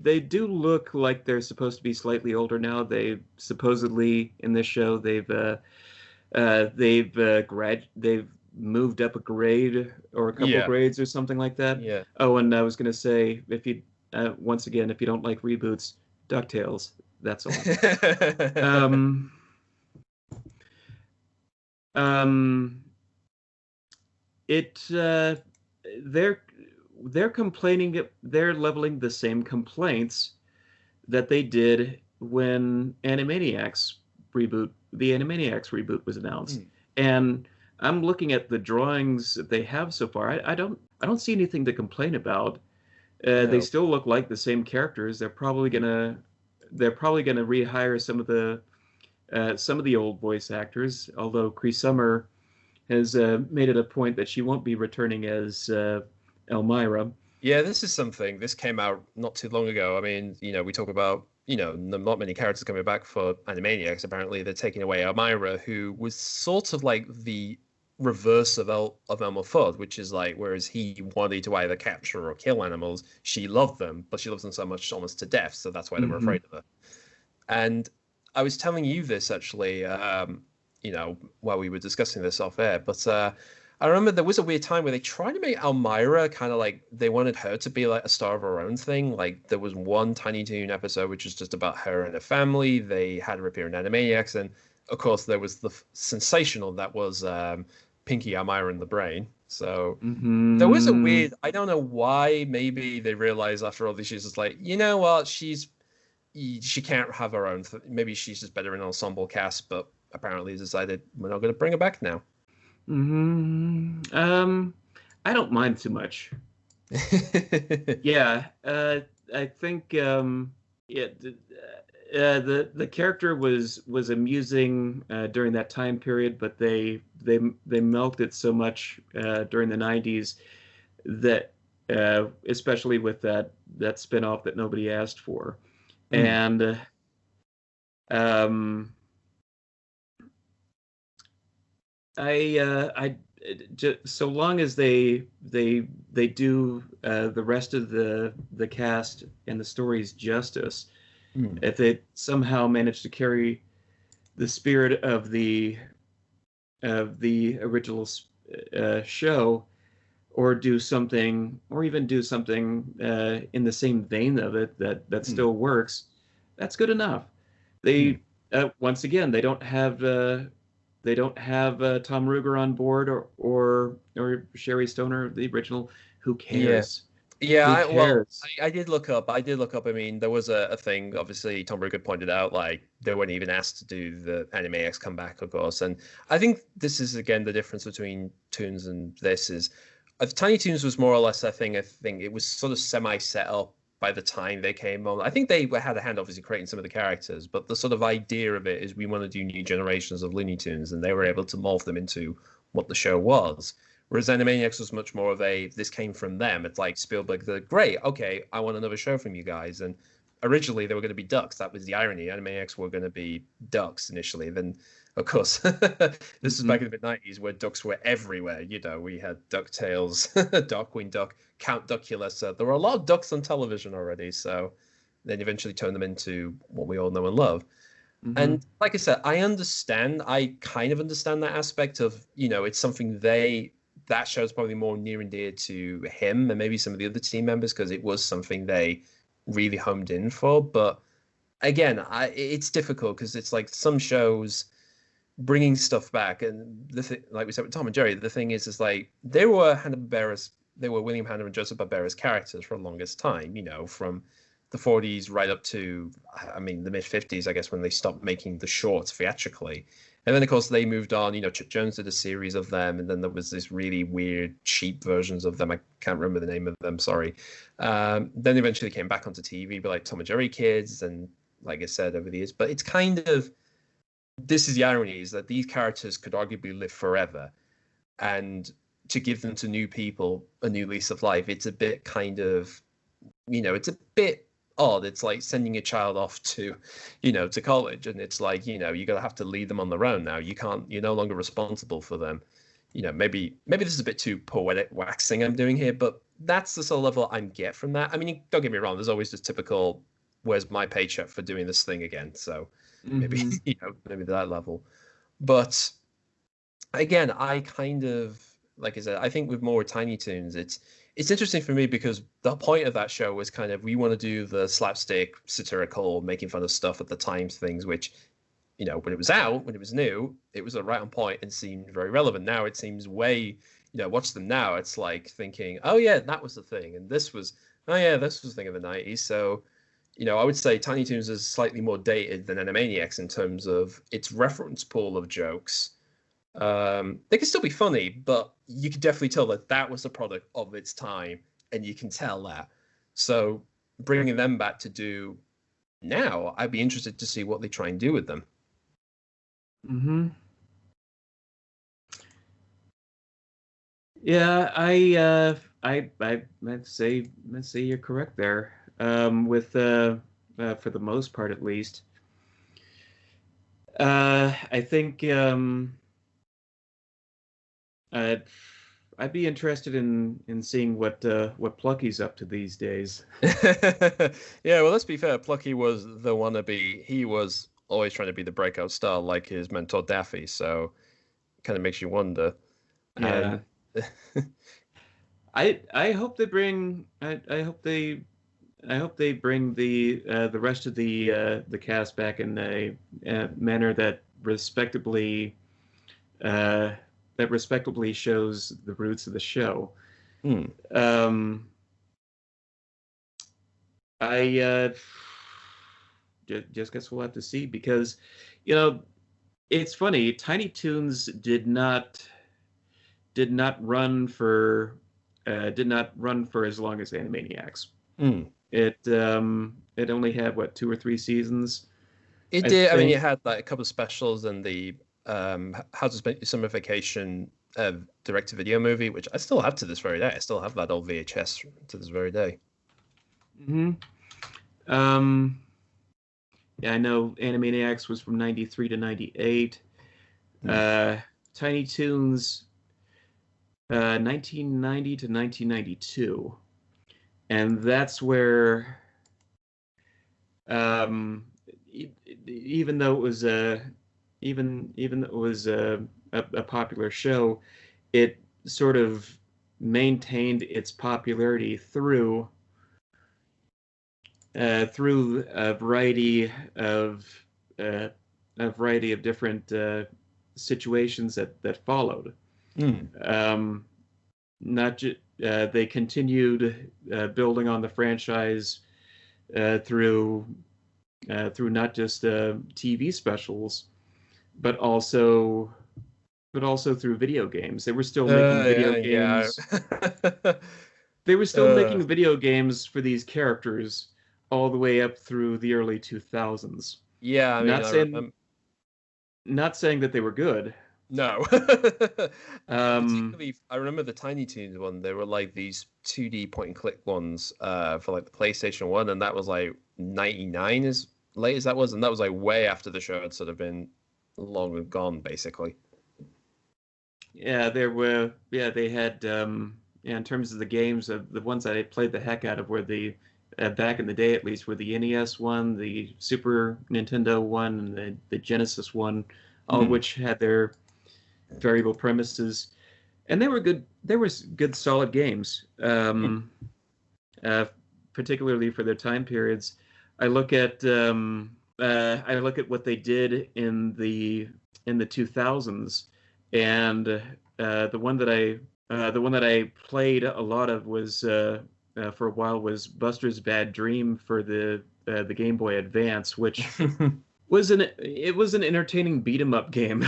they do look like they're supposed to be slightly older now. They supposedly in this show they've moved up a grade or a couple Yeah, grades or something like that. yeah. Oh, and I was gonna say, if you once again, if you don't like reboots, DuckTales. That's all. Um, um, it they're they're complaining. They're leveling the same complaints that they did when the Animaniacs reboot was announced. Hmm. And I'm looking at the drawings that they have so far. I don't see anything to complain about. They No. still look like the same characters. They're probably gonna rehire some of the old voice actors. Although Cree Summer has made it a point that she won't be returning as Elmira. Yeah, this is something. This came out not too long ago. I mean, we talk about, not many characters coming back for Animaniacs. Apparently, they're taking away Elmira, who was sort of like the reverse of Elmer Fudd, which is like, whereas he wanted to either capture or kill animals, she loved them, but she loves them so much almost to death, so that's why they were Mm-hmm. afraid of her. And I was telling you this actually, while we were discussing this off air, but I remember there was a weird time where they tried to make Elmira kind of like they wanted her to be like a star of her own thing. Like there was one Tiny Toon episode which was just about her and her family. They had her appear in Animaniacs, and of course there was the sensational that was Pinky Elmira in the Brain. So there was a Mm-hmm. weird. I don't know why. Maybe they realized after all these years, it's like, you know what, she can't have her own. Maybe she's just better in an ensemble cast, but apparently decided we're not going to bring her back now. Mm-hmm. I don't mind too much. Yeah, I think yeah, the character was amusing during that time period, but they milked it so much during the '90s that especially with that spinoff that nobody asked for, Mm. and um, I just, so long as they do the rest of the cast and the stories justice, Mm. if they somehow manage to carry the spirit of the original show, or do something, or even do something in the same vein of it that Mm. still works, that's good enough. Mm. They once again they don't have Tom Ruger on board, or Sherry Stoner, the original. Who Yeah. cares? Yeah, Who well, cares? I did look up. I did look up. I mean, there was a thing. Obviously, Tom Ruger pointed out like they weren't even asked to do the Animaniacs comeback, of course. And I think this is again the difference between Toons and this is Tiny Toons was more or less. I think it was sort of semi set up by the time they came on. I think they had a hand obviously creating some of the characters, but the sort of idea of it is we want to do new generations of Looney Tunes, and they were able to morph them into what the show was. Whereas Animaniacs was much more of this came from them. It's like Spielberg, great, okay, I want another show from you guys. And originally they were going to be ducks. That was the irony. Animaniacs were going to be ducks initially. Then, of course, this is Mm-hmm. back in the mid-90s where ducks were everywhere. We had DuckTales, Darkwing Duck, Count Duckula. So there were a lot of ducks on television already. So then eventually turned them into what we all know and love. Mm-hmm. And like I said, I kind of understand that aspect of, it's something that show's probably more near and dear to him and maybe some of the other team members because it was something they really homed in for. But again, it's difficult because it's like some shows bringing stuff back, and like we said with Tom and Jerry, the thing is like they were William Hanna and Joseph Barbera's characters for the longest time. From the 40s right up to, I mean, the mid 50s, I guess, when they stopped making the shorts theatrically. And then, of course, they moved on. Chuck Jones did a series of them, and then there was this really weird, cheap versions of them. I can't remember the name of them, sorry. Then eventually came back onto TV, but like Tom and Jerry Kids, and like I said, over the years. But it's kind of, this is the irony, is that these characters could arguably live forever. And to give them to new people a new lease of life, it's a bit kind of, it's a bit odd. It's like sending a child off to college, and it's like, you gotta have to lead them on their own now. You're no longer responsible for them. Maybe this is a bit too poetic waxing I'm doing here, but that's the sort of level I get from that. I mean, don't get me wrong, there's always this typical, where's my paycheck for doing this thing again? So maybe, Mm-hmm. maybe that level. But again, I kind of like I said, I think with more Tiny Toons, it's interesting for me because the point of that show was kind of we want to do the slapstick, satirical, making fun of stuff at the times things, which when it was out, when it was new, it was right on point and seemed very relevant. Now it seems way, watch them now, it's like thinking, oh yeah, that was the thing, and this was, oh yeah, this was the thing of the '90s. So, I would say Tiny Toons is slightly more dated than Animaniacs in terms of its reference pool of jokes. They can still be funny, but you can definitely tell that that was a product of its time, and you can tell that. So bringing them back to do now, I'd be interested to see what they try and do with them. Mm-hmm. Yeah, I'd say you're correct there. With for the most part, at least. I think I'd I'd be interested in seeing what Plucky's up to these days. Yeah, well, let's be fair. Plucky was the wannabe. He was always trying to be the breakout star, like his mentor Daffy. So, kind of makes you wonder. Yeah, And I hope they bring I hope they bring the rest of the cast back in a manner uh, that respectably shows the roots of the show. hmm. Um, I just guess we'll have to see because you know it's funny. Tiny Toons did not run for as long as Animaniacs. Hmm. It only had what 2 or 3 seasons, It I did. I mean, you think. had like a couple of specials and the How to Spend Your Summer Vacation direct-to-video movie, which I still have to this very day. I still have that old VHS to this very day. Hmm. Um, yeah, I know Animaniacs was from '93 to '98. Hmm. Uh, Tiny Toons, 1990 to 1992, and that's where, um, even though it was even though it was a popular show, it sort of maintained its popularity through uh, a variety of different situations that followed. Hmm. Um, not ju- They continued building on the franchise uh, through through not just TV specials, but also through video games. They were still making video Yeah, yeah. games. They were still uh, making video games for these characters all the way up through the early 2000s. yeah, I mean, Not I saying remember. not saying that they were good. No. Um, Particularly, I remember the Tiny Toons one. They were like these 2D point and click ones for like the PlayStation 1, and that was like 99 as late as that was, and that was like way after the show had sort of been long gone, basically. yeah, they had yeah, in terms of the games, the ones that I played the heck out of were the back in the day at least were the NES one, the Super Nintendo one, and the Genesis one, all of Hmm. which had their variable premises, and they were good. They were good, solid games, Hmm. uh, particularly for their time periods. I look at what they did in the 2000s, and the one that I played a lot of was for a while was Buster's Bad Dream for the Game Boy Advance, which was an entertaining beat 'em up game.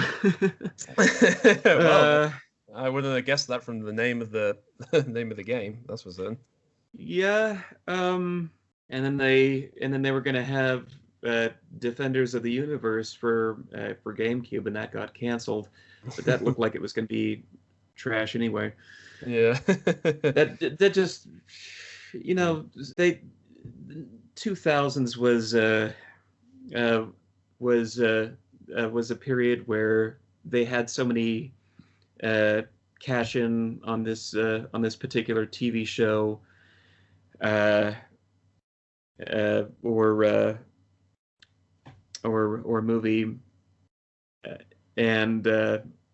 Well, uh, I wouldn't have guessed that from the name of the name of the game. That's for certain. yeah, and then they were gonna have Defenders of the Universe for GameCube, and that got canceled. But that looked like it was gonna be trash anyway. Yeah. That just you know they 2000s uh, was was a period where they had so many uh, cash in on this particular TV show uh, uh, or uh, or movie, and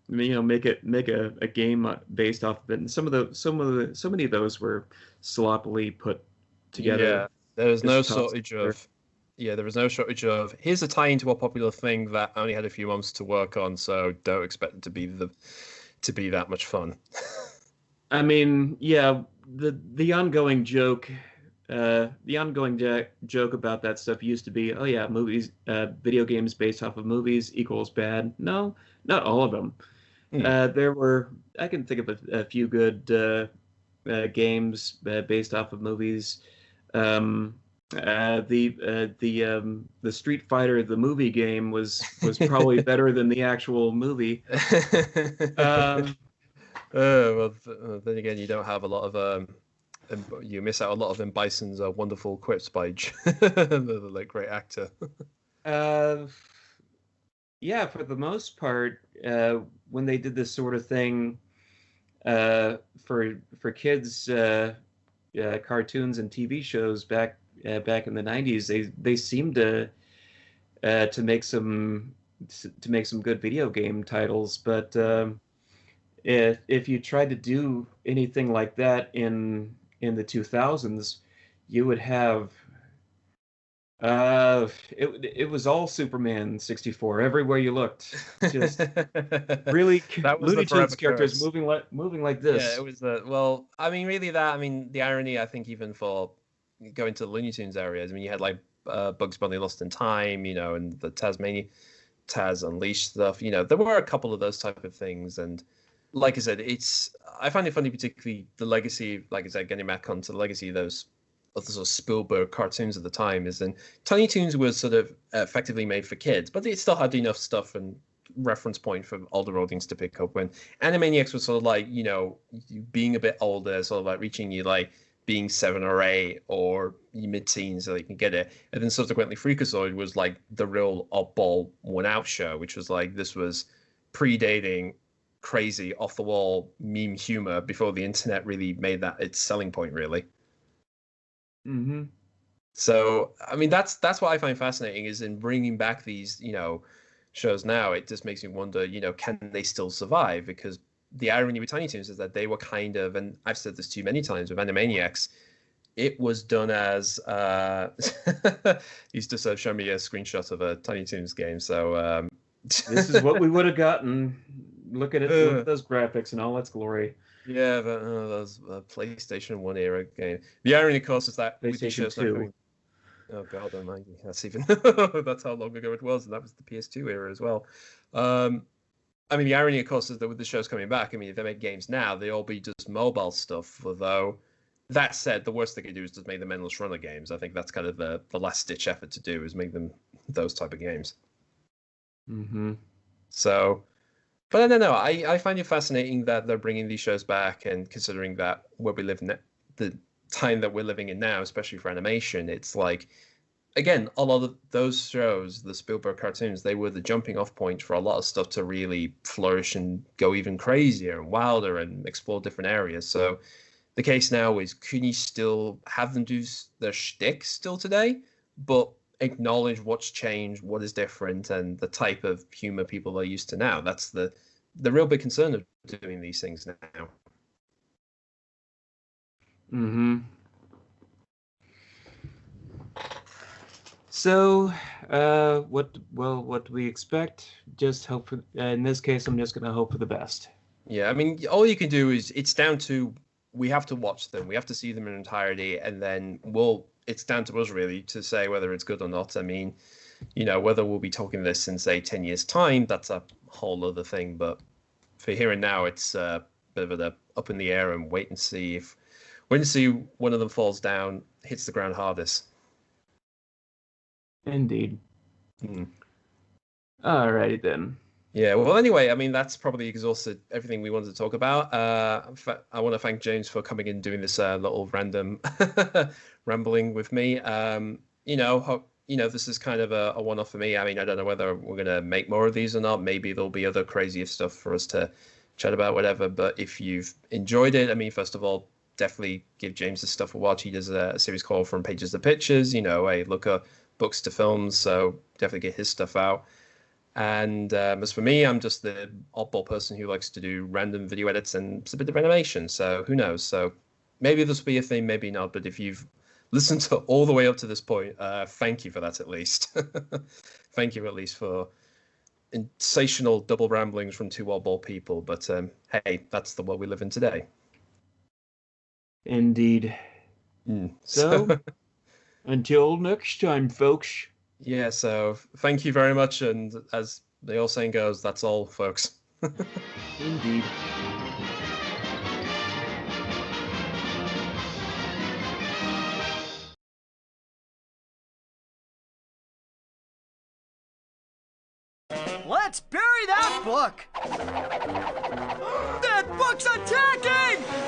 I mean, make a game based off of it. And so many of those were sloppily put together. Yeah, there was no Just tossed shortage together. of. Yeah, there was no shortage of. Here's a tie into a popular thing that only had a few months to work on, so don't expect it to be that much fun. I mean, yeah, the ongoing joke, joke about that stuff used to be, oh yeah, movies, video games based off of movies equals bad. No, not all of them. Hmm. I can think of a few good games based off of movies. Um, the Street Fighter the movie game was probably better than the actual movie. Um, Then again, you don't have a lot of you miss out a lot of M. Bison's wonderful quips by the late great actor. uh, yeah, for the most part, when they did this sort of thing for kids, cartoons and TV shows back in the '90s, they seemed to make some good video game titles. But if you tried to do anything like that in the 2000s, you would have it was all Superman 64 everywhere you looked. Just really That was the Looney Tunes forever characters curse. moving like Yeah, this. it was the well. I mean, really, that I mean, the irony. I think even for going to the Looney Tunes areas. I mean, you had like Bugs Bunny Lost in Time, and the Taz Unleashed stuff. There were a couple of those type of things, and like I said, I find it funny, particularly the legacy. Like I said, getting back onto the legacy of the sort of Spielberg cartoons at the time is then Tiny Toons was sort of effectively made for kids, but it still had enough stuff and reference point for older audience to pick up. When Animaniacs was sort of like, you being a bit older, sort of like reaching you like being 7 or 8 or mid-teens so you can get it. And then subsequently Freakazoid was like the real oddball one-out show, which was like this was predating crazy off-the-wall meme humor before the internet really made that its selling point, really. Hmm. So, I mean, that's what I find fascinating is in bringing back these, shows now. It just makes me wonder, can they still survive? Because the irony with Tiny Toons is that they were kind of, and I've said this too many times with Animaniacs, it was done as he's just showing me a screenshot of a Tiny Toons game. So This is what we would have gotten. Look at those graphics in all its glory. yeah, those PlayStation 1 era game. The irony, of course, is that with these PlayStation shows not 2. coming. Oh God Almighty, that's even that's how long ago it was, and that was the PS2 era as well. I mean, the irony, of course, is that with the shows coming back, I mean, if they make games now, they all be just mobile stuff. Although, that said, the worst they could do is just make them endless runner games. I think that's kind of the last ditch effort to do is make them those type of games. Hmm. So, but I don't know. I find it fascinating that they're bringing these shows back, and considering that where we live in the time that we're living in now, especially for animation, it's like again, a lot of those shows, the Spielberg cartoons, they were the jumping off point for a lot of stuff to really flourish and go even crazier and wilder and explore different areas. So the case now is, can you still have them do their shtick still today, but acknowledge what's changed, what is different, and the type of humor people are used to now? That's the real big concern of doing these things now. Hmm. So, what do we expect? Just hope for. In this case, I'm just gonna hope for the best. Yeah, I mean, all you can do is it's down to we have to watch them, we have to see them in entirety, and then it's down to us really to say whether it's good or not. I mean, whether we'll be talking this in say 10 years' time, that's a whole other thing. But for here and now, it's a bit of a up in the air and wait and see one of them falls down, hits the ground hardest. Indeed. Hmm. Alrighty then. Yeah, well, anyway, I mean, that's probably exhausted everything we wanted to talk about. I want to thank James for coming in and doing this little random rambling with me. This is kind of a one-off for me. I mean, I don't know whether we're going to make more of these or not. Maybe there'll be other crazier stuff for us to chat about, whatever. But if you've enjoyed it, I mean, first of all, definitely give James this stuff a watch. He does a series called From Pages to Pictures, a look at books to films. So definitely get his stuff out. And as for me, I'm just the oddball person who likes to do random video edits and a bit of animation. So who knows? So maybe this will be a thing, maybe not. But if you've listened to all the way up to this point, thank you for that at least. Thank you at least for sensational double ramblings from two oddball people. But hey, that's the world we live in today. Indeed. So, until next time, folks. Yeah, so thank you very much. And as the old saying goes, that's all, folks. Indeed. Let's bury that book! That book's attacking!